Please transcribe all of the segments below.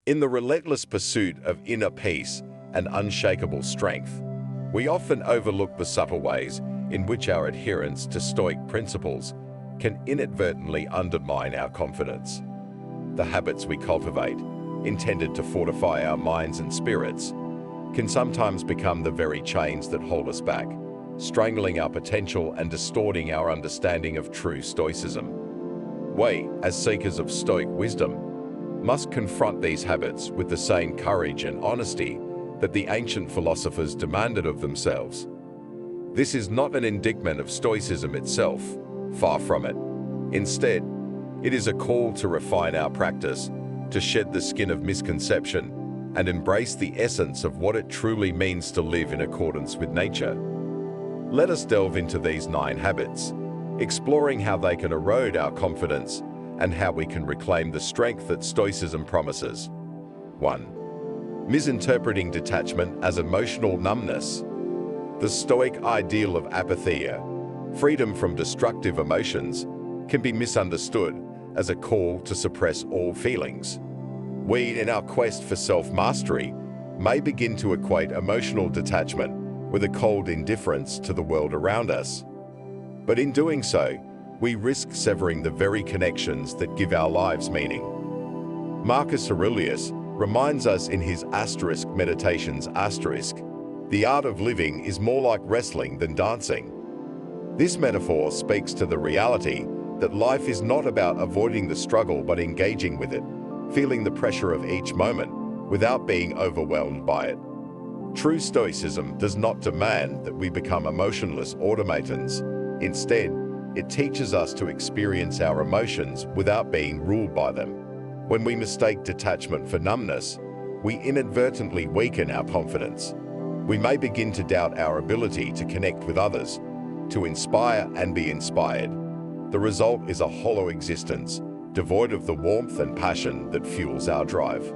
In the relentless pursuit of inner peace and unshakable strength, we often overlook the subtle ways in which our adherence to Stoic principles can inadvertently undermine our confidence. The habits we cultivate, intended to fortify our minds and spirits, can sometimes become the very chains that hold us back, strangling our potential and distorting our understanding of true Stoicism. We, as seekers of Stoic wisdom, must confront these habits with the same courage and honesty that the ancient philosophers demanded of themselves. This is not an indictment of Stoicism itself, far from it. Instead, it is a call to refine our practice, to shed the skin of misconception, and embrace the essence of what it truly means to live in accordance with nature. Let us delve into these 9 habits, exploring how they can erode our confidence and how we can reclaim the strength that Stoicism promises. 1. Misinterpreting detachment as emotional numbness. The Stoic ideal of apatheia, freedom from destructive emotions, can be misunderstood as a call to suppress all feelings. We, in our quest for self-mastery, may begin to equate emotional detachment with a cold indifference to the world around us. But in doing so, we risk severing the very connections that give our lives meaning. Marcus Aurelius reminds us in his Meditations the art of living is more like wrestling than dancing. This metaphor speaks to the reality that life is not about avoiding the struggle but engaging with it, feeling the pressure of each moment without being overwhelmed by it. True Stoicism does not demand that we become emotionless automatons. Instead, it teaches us to experience our emotions without being ruled by them. When we mistake detachment for numbness, we inadvertently weaken our confidence. We may begin to doubt our ability to connect with others, to inspire and be inspired. The result is a hollow existence, devoid of the warmth and passion that fuels our drive.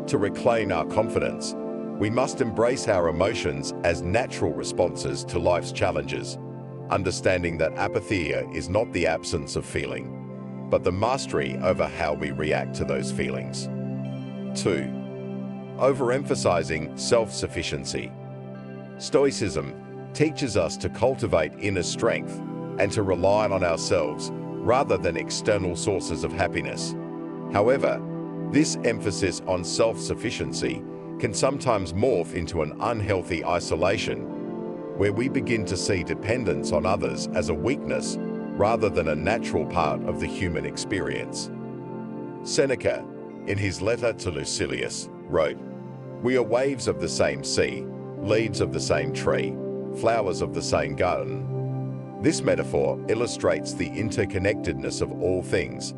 To reclaim our confidence, we must embrace our emotions as natural responses to life's challenges, understanding that apatheia is not the absence of feeling, but the mastery over how we react to those feelings. 2. Overemphasizing self-sufficiency. Stoicism teaches us to cultivate inner strength and to rely on ourselves rather than external sources of happiness. However, this emphasis on self-sufficiency can sometimes morph into an unhealthy isolation, where we begin to see dependence on others as a weakness rather than a natural part of the human experience. Seneca, in his letter to Lucilius, wrote, "We are waves of the same sea, leaves of the same tree, flowers of the same garden." This metaphor illustrates the interconnectedness of all things,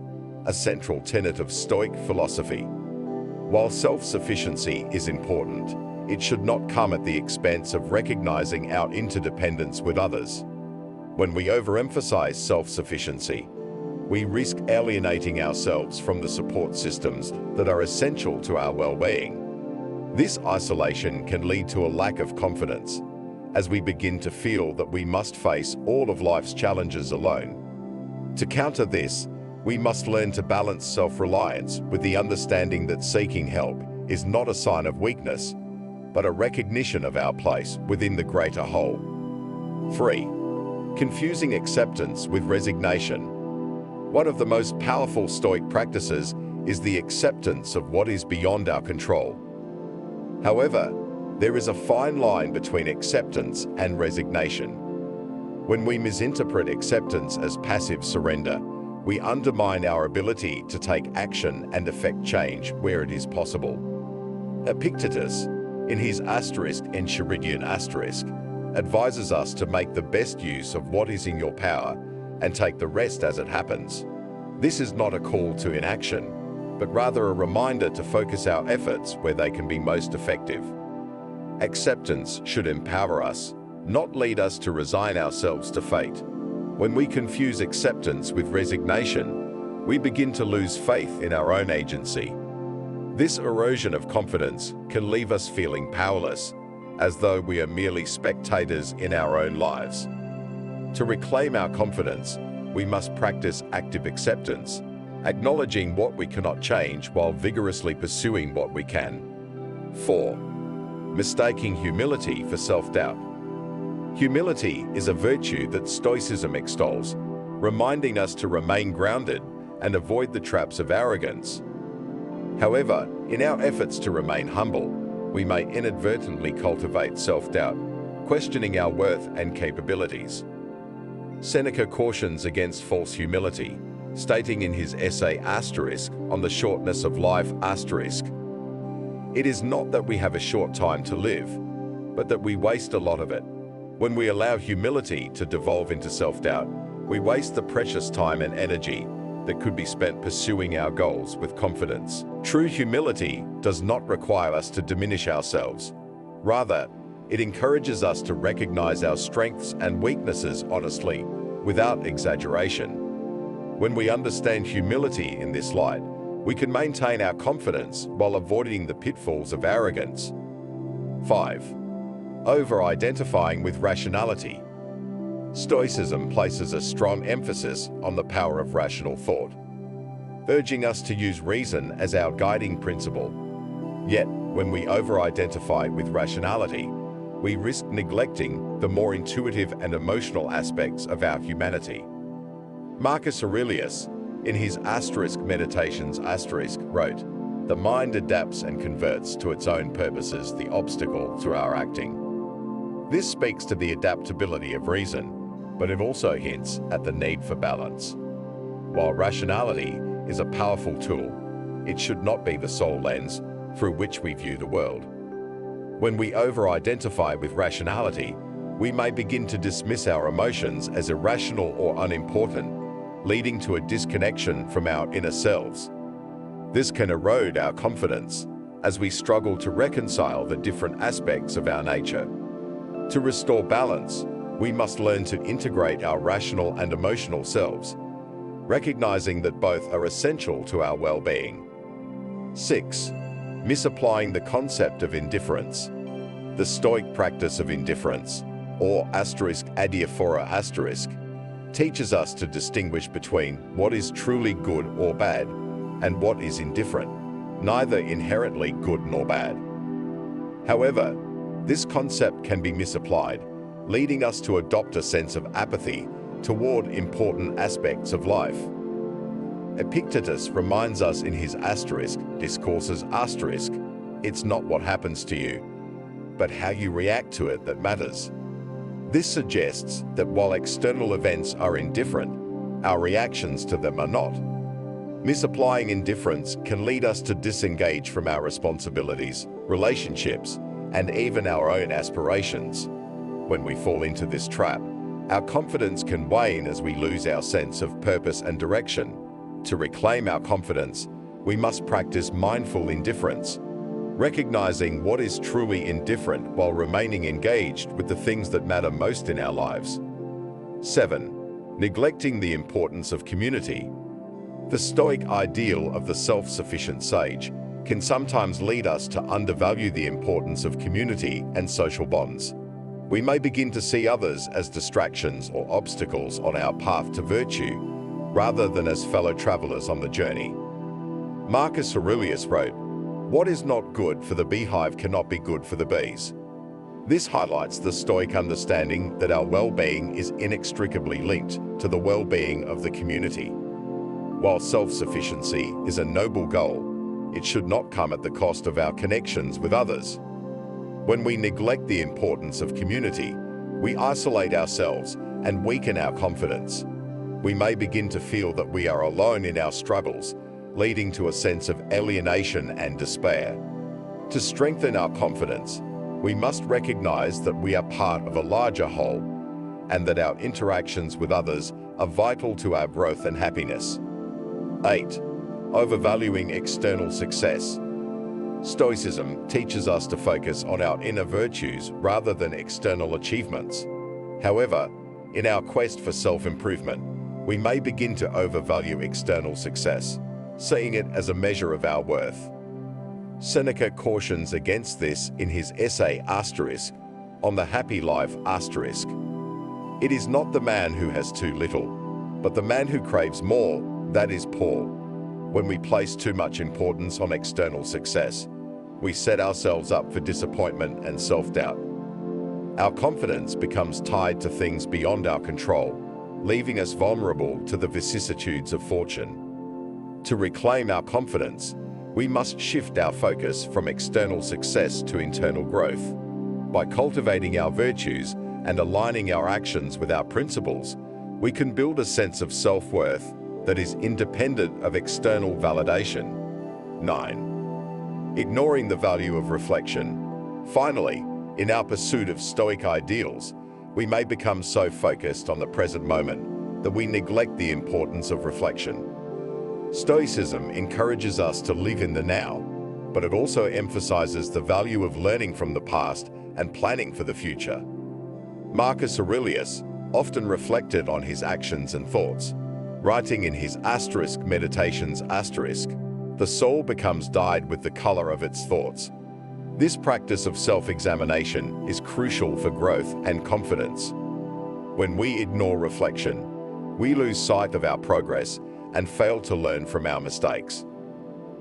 a central tenet of Stoic philosophy. While self-sufficiency is important, it should not come at the expense of recognizing our interdependence with others. When we overemphasize self-sufficiency, we risk alienating ourselves from the support systems that are essential to our well-being. This isolation can lead to a lack of confidence, as we begin to feel that we must face all of life's challenges alone. To counter this, we must learn to balance self-reliance with the understanding that seeking help is not a sign of weakness, but a recognition of our place within the greater whole. 3. Confusing acceptance with resignation. One of the most powerful Stoic practices is the acceptance of what is beyond our control. However, there is a fine line between acceptance and resignation. When we misinterpret acceptance as passive surrender, we undermine our ability to take action and effect change where it is possible. Epictetus, in his Enchiridion advises us to make the best use of what is in your power and take the rest as it happens. This is not a call to inaction, but rather a reminder to focus our efforts where they can be most effective. Acceptance should empower us, not lead us to resign ourselves to fate. When we confuse acceptance with resignation, we begin to lose faith in our own agency. This erosion of confidence can leave us feeling powerless, as though we are merely spectators in our own lives. To reclaim our confidence, we must practice active acceptance, acknowledging what we cannot change while vigorously pursuing what we can. 4. Mistaking humility for self-doubt. Humility is a virtue that Stoicism extols, reminding us to remain grounded and avoid the traps of arrogance. However, in our efforts to remain humble, we may inadvertently cultivate self-doubt, questioning our worth and capabilities. Seneca cautions against false humility, stating in his essay on the shortness of life, it is not that we have a short time to live, but that we waste a lot of it. When we allow humility to devolve into self-doubt, we waste the precious time and energy that could be spent pursuing our goals with confidence. True humility does not require us to diminish ourselves. Rather, it encourages us to recognize our strengths and weaknesses honestly, without exaggeration. When we understand humility in this light, we can maintain our confidence while avoiding the pitfalls of arrogance. 5. Over-identifying with rationality. Stoicism places a strong emphasis on the power of rational thought, urging us to use reason as our guiding principle. Yet, when we over-identify with rationality, we risk neglecting the more intuitive and emotional aspects of our humanity. Marcus Aurelius, in his Meditations wrote, "The mind adapts and converts to its own purposes the obstacle to our acting." This speaks to the adaptability of reason, but it also hints at the need for balance. While rationality is a powerful tool, it should not be the sole lens through which we view the world. When we over-identify with rationality, we may begin to dismiss our emotions as irrational or unimportant, leading to a disconnection from our inner selves. This can erode our confidence as we struggle to reconcile the different aspects of our nature. To restore balance, we must learn to integrate our rational and emotional selves, recognizing that both are essential to our well-being. 6. Misapplying the concept of indifference. The Stoic practice of indifference, or adiaphora*, teaches us to distinguish between what is truly good or bad and what is indifferent, neither inherently good nor bad. However, this concept can be misapplied, leading us to adopt a sense of apathy toward important aspects of life. Epictetus reminds us in his Discourses*, it's not what happens to you, but how you react to it that matters. This suggests that while external events are indifferent, our reactions to them are not. Misapplying indifference can lead us to disengage from our responsibilities, relationships, and even our own aspirations. When we fall into this trap, our confidence can wane as we lose our sense of purpose and direction. To reclaim our confidence, we must practice mindful indifference, recognizing what is truly indifferent while remaining engaged with the things that matter most in our lives. 7. Neglecting the importance of community. The Stoic ideal of the self-sufficient sage can sometimes lead us to undervalue the importance of community and social bonds. We may begin to see others as distractions or obstacles on our path to virtue, rather than as fellow travelers on the journey. Marcus Aurelius wrote, "What is not good for the beehive cannot be good for the bees." This highlights the Stoic understanding that our well-being is inextricably linked to the well-being of the community. While self-sufficiency is a noble goal, it should not come at the cost of our connections with others. When we neglect the importance of community, we isolate ourselves and weaken our confidence. We may begin to feel that we are alone in our struggles, leading to a sense of alienation and despair. To strengthen our confidence, we must recognize that we are part of a larger whole, and that our interactions with others are vital to our growth and happiness. 8. Overvaluing external success. Stoicism teaches us to focus on our inner virtues rather than external achievements. However, in our quest for self-improvement, we may begin to overvalue external success, seeing it as a measure of our worth. Seneca cautions against this in his essay on the happy life*. It is not the man who has too little, but the man who craves more, that is poor. When we place too much importance on external success, we set ourselves up for disappointment and self-doubt. Our confidence becomes tied to things beyond our control, leaving us vulnerable to the vicissitudes of fortune. To reclaim our confidence, we must shift our focus from external success to internal growth. By cultivating our virtues and aligning our actions with our principles, we can build a sense of self-worth that is independent of external validation. 9. Ignoring the value of reflection. Finally, in our pursuit of Stoic ideals, we may become so focused on the present moment that we neglect the importance of reflection. Stoicism encourages us to live in the now, but it also emphasizes the value of learning from the past and planning for the future. Marcus Aurelius often reflected on his actions and thoughts, writing in his Meditations "The soul becomes dyed with the color of its thoughts." This practice of self-examination is crucial for growth and confidence. When we ignore reflection, we lose sight of our progress and fail to learn from our mistakes.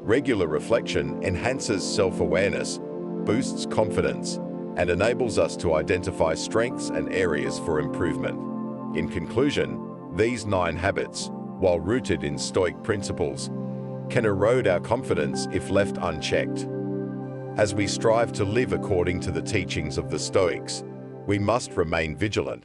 Regular reflection enhances self-awareness, boosts confidence, and enables us to identify strengths and areas for improvement. In conclusion, these 9 habits, while rooted in Stoic principles, can erode our confidence if left unchecked. As we strive to live according to the teachings of the Stoics, we must remain vigilant,